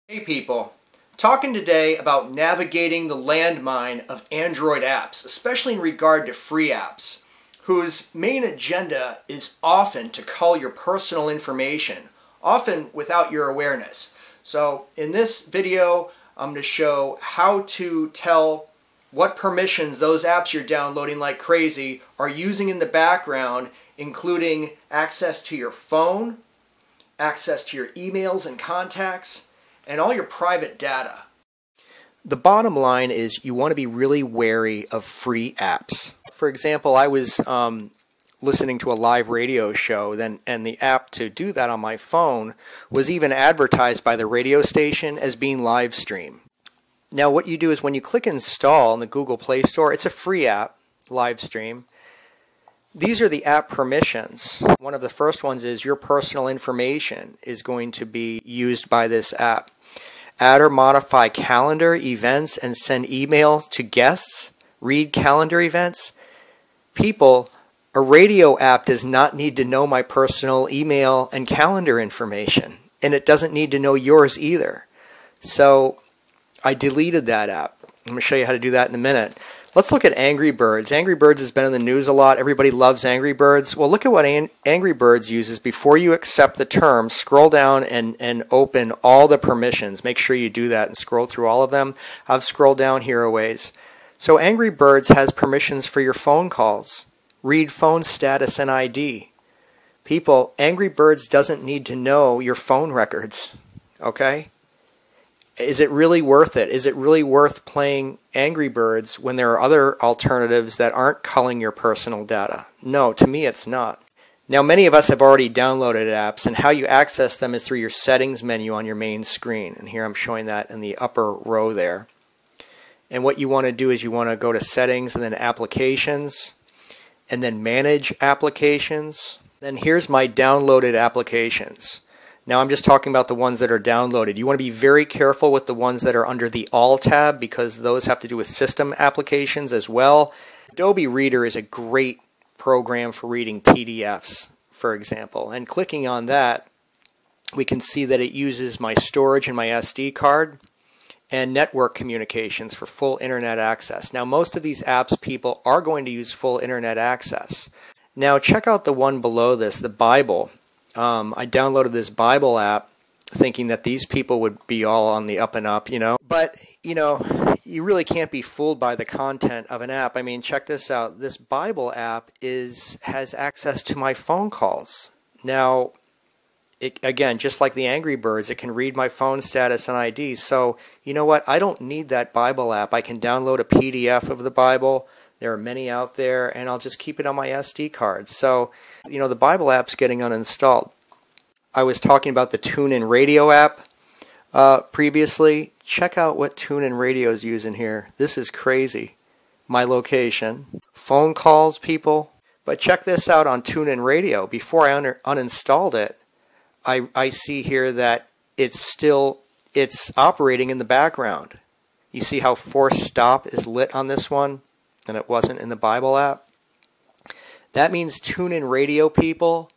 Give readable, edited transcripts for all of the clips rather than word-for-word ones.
Hey people, talking today about navigating the landmine of Android apps, especially in regard to free apps, whose main agenda is often to cull your personal information, often without your awareness. So in this video, I'm going to show how to tell what permissions those apps you're downloading like crazy are using in the background, including access to your phone, access to your emails and contacts, and all your private data. The bottom line is you want to be really wary of free apps. For example, I was listening to a live radio show, and the app to do that on my phone was even advertised by the radio station as being live stream. Now what you do is when you click install in the Google Play Store, it's a free app, live stream. These are the app permissions. One of the first ones is your personal information is going to be used by this app. Add or modify calendar, events, and send emails to guests. Read calendar events. People, a radio app does not need to know my personal email and calendar information, and it doesn't need to know yours either. So I deleted that app. I'm going to show you how to do that in a minute. Let's look at Angry Birds. Angry Birds has been in the news a lot. Everybody loves Angry Birds. Well, look at what Angry Birds uses. Before you accept the term, scroll down and open all the permissions. Make sure you do that and scroll through all of them. I've scrolled down here a ways. So Angry Birds has permissions for your phone calls. Read phone status and ID. People, Angry Birds doesn't need to know your phone records. Okay? Is it really worth it? Is it really worth playing Angry Birds when there are other alternatives that aren't culling your personal data? No, to me it's not. Now many of us have already downloaded apps, and how you access them is through your settings menu on your main screen. And here I'm showing that in the upper row there. And what you want to do is you want to go to settings and then applications and then manage applications. Then here's my downloaded applications. Now I'm just talking about the ones that are downloaded. You want to be very careful with the ones that are under the All tab because those have to do with system applications as well. Adobe Reader is a great program for reading PDFs, for example. And clicking on that, we can see that it uses my storage and my SD card and network communications for full internet access. Now most of these apps, people, are going to use full internet access. Now check out the one below this, the Bible. I downloaded this Bible app thinking that these people would be all on the up and up, you know. But, you know, you really can't be fooled by the content of an app. I mean, check this out. This Bible app has access to my phone calls. Now, again, just like the Angry Birds, it can read my phone status and ID. So, you know what? I don't need that Bible app. I can download a PDF of the Bible. There are many out there, and I'll just keep it on my SD card. So, you know, the Bible app's getting uninstalled. I was talking about the TuneIn Radio app previously. Check out what TuneIn Radio is using here. This is crazy. My location, phone calls, people. But check this out on TuneIn Radio. Before I uninstalled it, I see here that it's operating in the background. You see how force stop is lit on this one? And it wasn't in the Bible app. That means TuneIn Radio, people,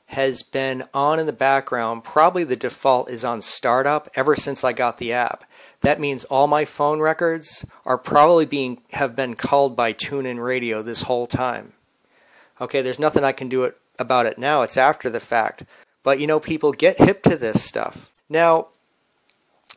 has been on in the background. Probably the default is on startup ever since I got the app. That means all my phone records are probably have been culled by TuneIn Radio this whole time. Okay, there's nothing I can do about it now. It's after the fact. But, you know, people, get hip to this stuff. Now,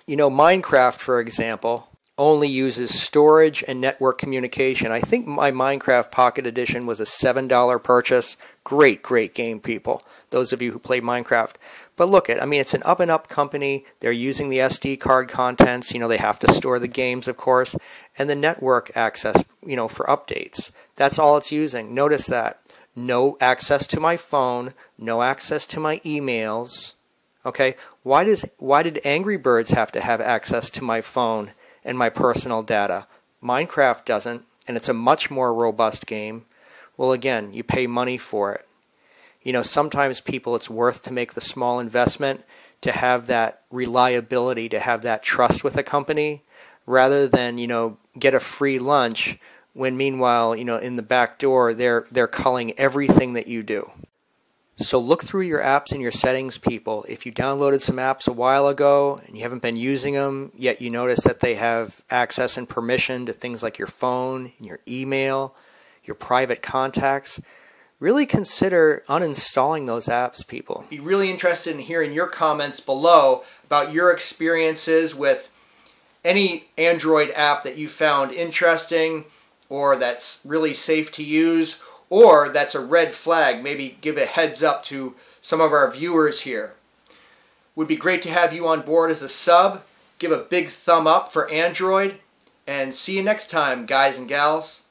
you know, Minecraft, for example, only uses storage and network communication. I think my Minecraft Pocket Edition was a $7 purchase. Great, great game, people. Those of you who play Minecraft. But look at, I mean, it's an up-and-up company. They're using the SD card contents. You know, they have to store the games, of course. And the network access, you know, for updates. That's all it's using. Notice that. No access to my phone. No access to my emails. Okay? Why did Angry Birds have to have access to my phone and my personal data? Minecraft doesn't, and it's a much more robust game. Well, again, you pay money for it. You know, sometimes, people, it's worth to make the small investment to have that reliability, to have that trust with a company, rather than, you know, get a free lunch when meanwhile, you know, in the back door they're culling everything that you do. So look through your apps and your settings, people. If you downloaded some apps a while ago and you haven't been using them, yet you notice that they have access and permission to things like your phone, your email, your private contacts, really consider uninstalling those apps, people. Be really interested in hearing your comments below about your experiences with any Android app that you found interesting or that's really safe to use, or that's a red flag. Maybe give a heads up to some of our viewers here. Would be great to have you on board as a sub. Give a big thumb up for Android, and see you next time, guys and gals.